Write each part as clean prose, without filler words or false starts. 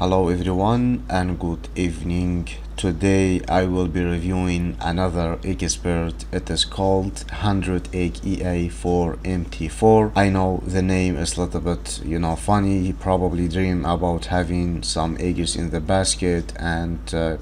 Hello everyone and good evening. Today I will be reviewing another expert. It is called 100 egg EA for MT4. I know the name is a little bit funny. He probably dreamed about having some eggs in the basket and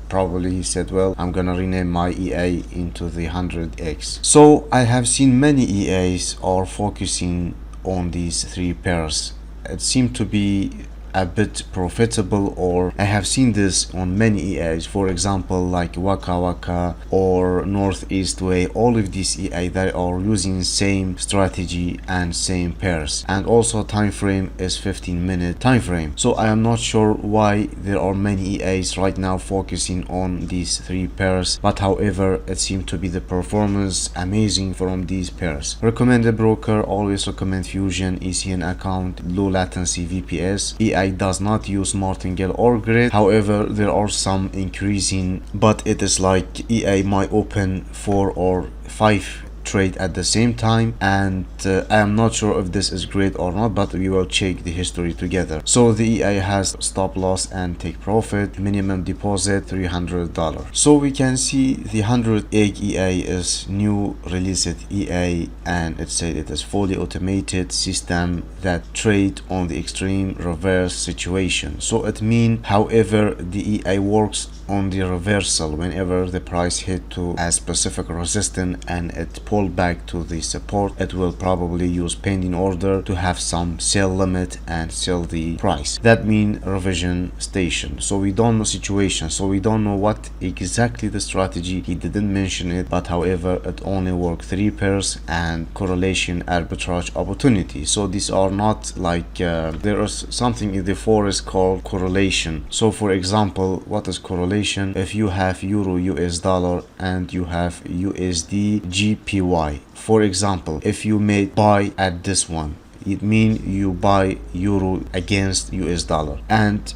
probably he said, well, I'm gonna rename my EA into the 100 eggs. So I have seen many EAs are focusing on these three pairs. It seemed to be a bit profitable, or I have seen this on many EAs, for example like Waka Waka or Northeast Way. All of these EA, they are using same strategy and same pairs, and also time frame is 15-minute time frame. So I am not sure why there are many EAs right now focusing on these three pairs, but however it seems to be the performance amazing from these pairs. Recommended broker, always recommend Fusion, ECN account, low latency VPS. EA does not use martingale or grid, however there are some increasing, but it is like EA might open 4 or 5 trade at the same time, and I am not sure if this is great or not, but we will check the history together. So the EA has stop loss and take profit, minimum deposit $300. So we can see the 100 egg EA is new released EA, and it said it is fully automated system that trade on the extreme reverse situation. So it means however the EA works on the reversal. Whenever the price hit to a specific resistance and it pull back to the support, it will probably use pending order to have some sell limit and sell the price. That means revision station. So we don't know situation, so we don't know what exactly the strategy. He didn't mention it, but however it only worked 3 pairs and correlation arbitrage opportunity. So these are not like there is something in the Forex called correlation. So for example, what is correlation? If you have euro US dollar and you have USD GPY, for example, if you made buy at this one, it means you buy euro against US dollar, and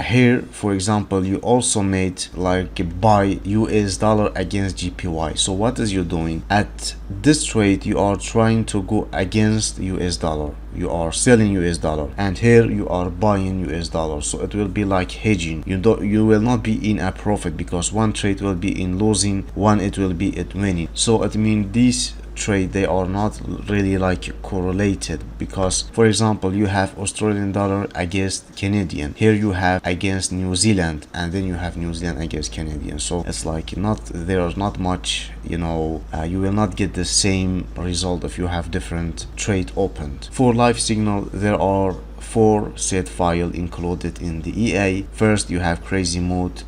here for example you also made like buy US dollar against GPY. So what is you doing at this trade? You are trying to go against US dollar, you are selling US dollar, and here you are buying US dollar. So it will be like hedging. You will not be in a profit, because one trade will be in losing, one it will be at winning. So it means these trade, they are not really like correlated, because for example you have Australian dollar against Canadian, here you have against New Zealand, and then you have New Zealand against Canadian. So it's like there is not much, you will not get the same result if you have different trade opened. For live signal, there are 4 set file included in the EA. First you have crazy mode,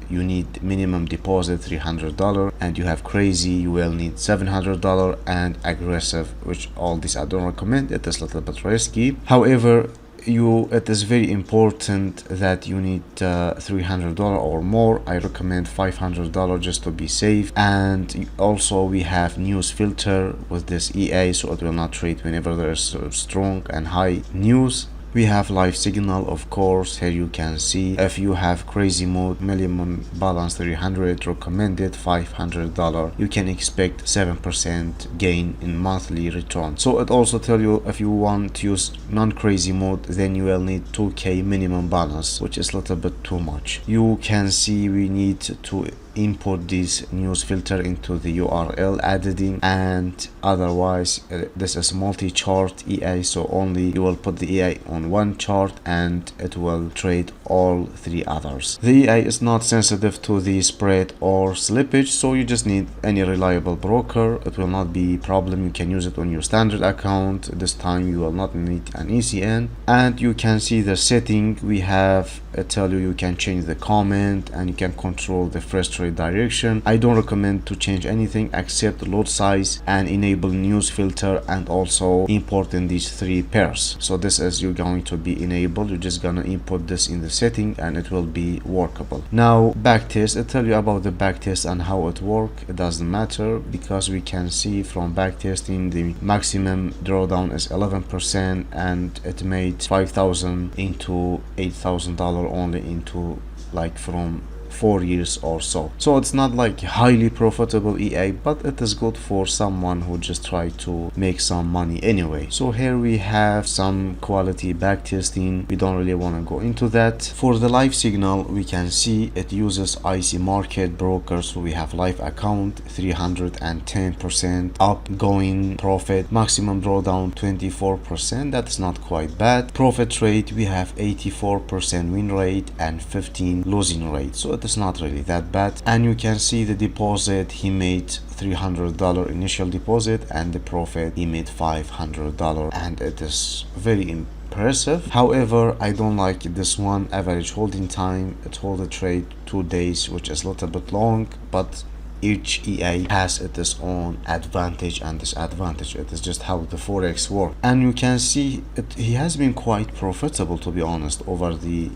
you need minimum deposit $300, and you have crazy, you will need $700, and aggressive, which all these I don't recommend. It is a little bit risky. However, it is very important that you need $300 or more. I recommend $500 just to be safe. And also we have news filter with this EA, so it will not trade whenever there is strong and high news. We have live signal, of course. Here you can see if you have crazy mode, minimum balance 300, recommended $500, you can expect 7% gain in monthly return. So it also tell you if you want to use non-crazy mode, then you will need 2k minimum balance, which is a little bit too much. You can see we need to import this news filter into the URL editing, and otherwise this is multi-chart EA, so only you will put the EA on one chart and it will trade all 3 others. The EA is not sensitive to the spread or slippage, so you just need any reliable broker. It will not be problem. You can use it on your standard account. This time you will not need an ECN. And you can see the setting we have. Tell you can change the comment and you can control the first trade direction. I don't recommend to change anything except load size and enable news filter, and also import in these 3 pairs. So this is you're going to be enabled. You're just gonna import this in the setting and it will be workable. Now backtest, I tell you about the backtest and how it works. It doesn't matter, because we can see from backtesting the maximum drawdown is 11%, and it made 5,000 into $8,000 only into like from 4 years or so. So it's not like highly profitable EA, but it is good for someone who just try to make some money anyway. So here we have some quality backtesting. We don't really want to go into that. For the live signal, we can see it uses IC market broker. So we have live account 310% up, going profit, maximum drawdown 24%. That's not quite bad. Profit rate, we have 84% win rate and 15 losing rate, so it is not really that bad. And you can see the deposit, he made $300 initial deposit, and the profit he made $500, and it is very impressive. However, I don't like this one. Average holding time, it hold the trade 2 days, which is a little bit long, but each EA has its own advantage and disadvantage. It is just how the Forex work. And you can see he has been quite profitable, to be honest, over the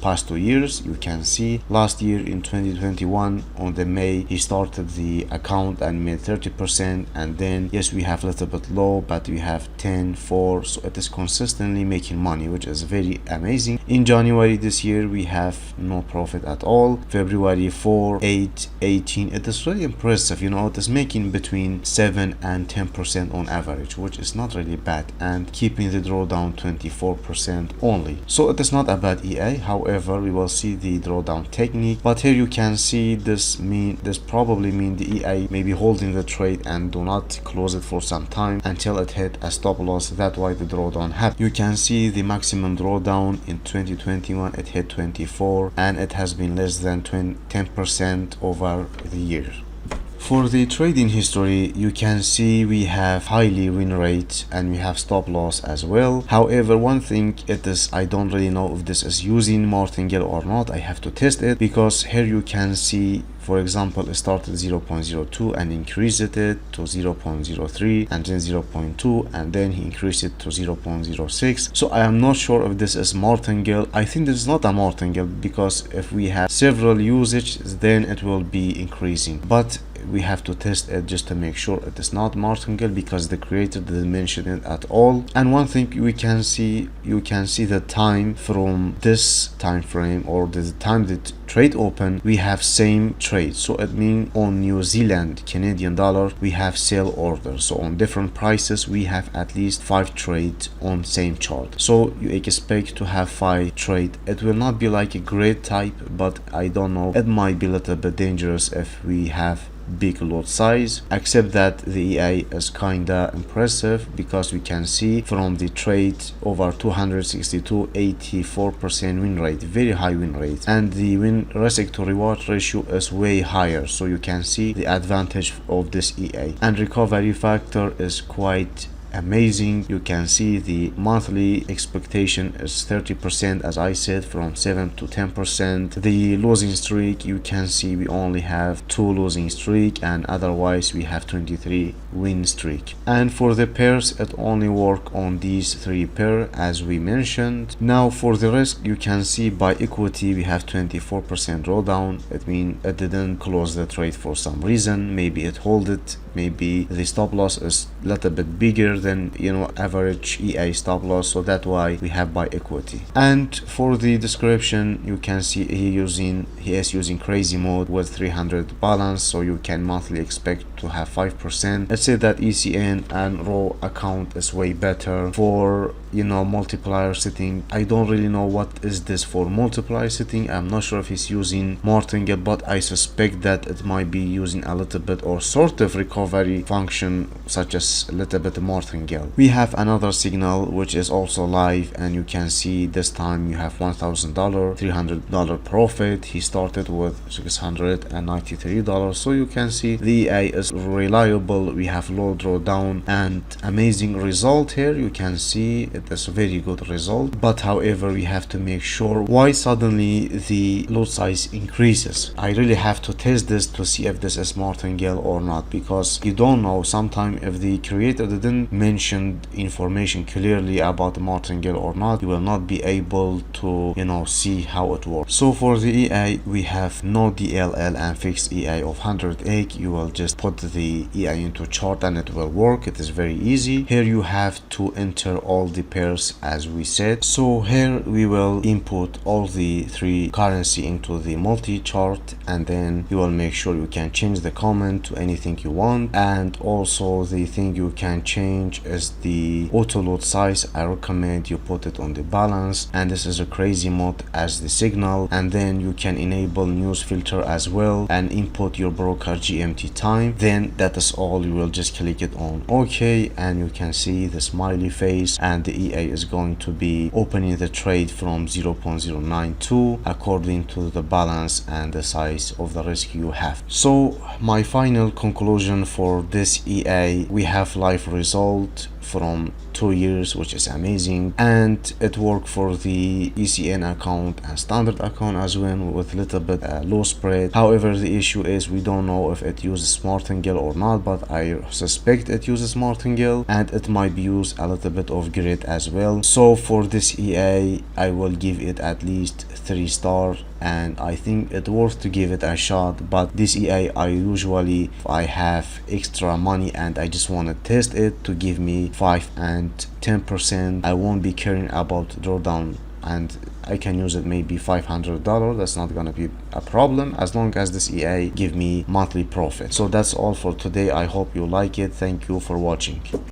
past 2 years. You can see last year in 2021 on the May, he started the account and made 30%, and then yes, we have a little bit low, but we have 10, 4, so it is consistently making money, which is very amazing. In January this year, we have no profit at all. February 4, 8, 18, it is really impressive. You know, it is making between 7 and 10% on average, which is not really bad, and keeping the drawdown 24% only, so it is not a bad EA. However, we will see the drawdown technique, but here you can see this probably mean the EA may be holding the trade and do not close it for some time until it hit a stop loss. That's why the drawdown happened. You can see the maximum drawdown in 2021, it hit 24, and it has been less than 10% over the year. For the trading history, you can see we have highly win rate and we have stop loss as well. However, one thing it is, I don't really know if this is using martingale or not. I have to test it, because here you can see, for example, it started 0.02 and increased it to 0.03 and then 0.2, and then he increased it to 0.06. So I am not sure if this is martingale. I think this is not a martingale, because if we have several usage, then it will be increasing, but we have to test it just to make sure it is not martingale, because the creator didn't mention it at all. And one thing we can see, you can see the time from this time frame, or the time that trade open, we have same trade. So it means on New Zealand Canadian dollar we have sell orders, so on different prices we have at least 5 trades on same chart. So you expect to have 5 trade. It will not be like a great type, but I don't know, it might be a little bit dangerous if we have big lot size, except that the EA is kinda impressive, because we can see from the trade over 262, 84% win rate, very high win rate, and the win risk to reward ratio is way higher. So you can see the advantage of this EA, and recovery factor is quite amazing. You can see the monthly expectation is 30%, as I said, from 7 to 10%. The losing streak, you can see we only have 2 losing streak, and otherwise we have 23 win streak. And for the pairs, it only work on these 3 pair as we mentioned. Now for the risk, you can see by equity we have 24% drawdown. It means it didn't close the trade for some reason. Maybe it hold it, maybe the stop loss is a little bit bigger than, you know, average EA stop loss, so that's why we have by equity. And for the description, you can see he is using crazy mode with 300 balance, so you can monthly expect to have 5%. Let's say that ECN and raw account is way better. For, you know, multiplier setting, I don't really know what is this for multiplier setting. I'm not sure if he's using martingale, but I suspect that it might be using a little bit or sort of recovery function, such as a little bit of martingale. We have another signal which is also live, and you can see this time you have $1,000, $300 profit. He started with $693, so you can see the EA is reliable. We have low drawdown and amazing result here. You can see it is a very good result, but however we have to make sure why suddenly the lot size increases. I really have to test this to see if this is martingale or not, because you don't know. Sometimes if the creator didn't mentioned information clearly about the martingale or not, you will not be able to see how it works. So for the EA, we have no DLL and fixed EA of 100 you will just put the EA into chart and it will work. It is very easy. Here you have to enter all the pairs as we said. So here we will input all the three currency into the multi-chart, and then you will make sure you can change the comment to anything you want. And also the thing you can change is the auto load size. I recommend you put it on the balance, and this is a crazy mode as the signal. And then you can enable news filter as well and input your broker GMT time. Then that is all. You will just click it on OK, and you can see the smiley face, and the EA is going to be opening the trade from 0.092 according to the balance and the size of the risk you have. So my final conclusion for this EA, we have live result from 2 years, which is amazing, and it worked for the ECN account and standard account as well with a little bit low spread. However, the issue is we don't know if it uses martingale or not, but I suspect it uses martingale, and it might be used a little bit of grid as well. So for this EA, I will give it at least 3 stars, and I think it's worth to give it a shot. But this EA, I usually, if I have extra money and I just want to test it to give me 5 and 10%, I won't be caring about drawdown, and I can use it maybe $500. That's not gonna be a problem as long as this EA give me monthly profit. So that's all for today. I hope you like it. Thank you for watching.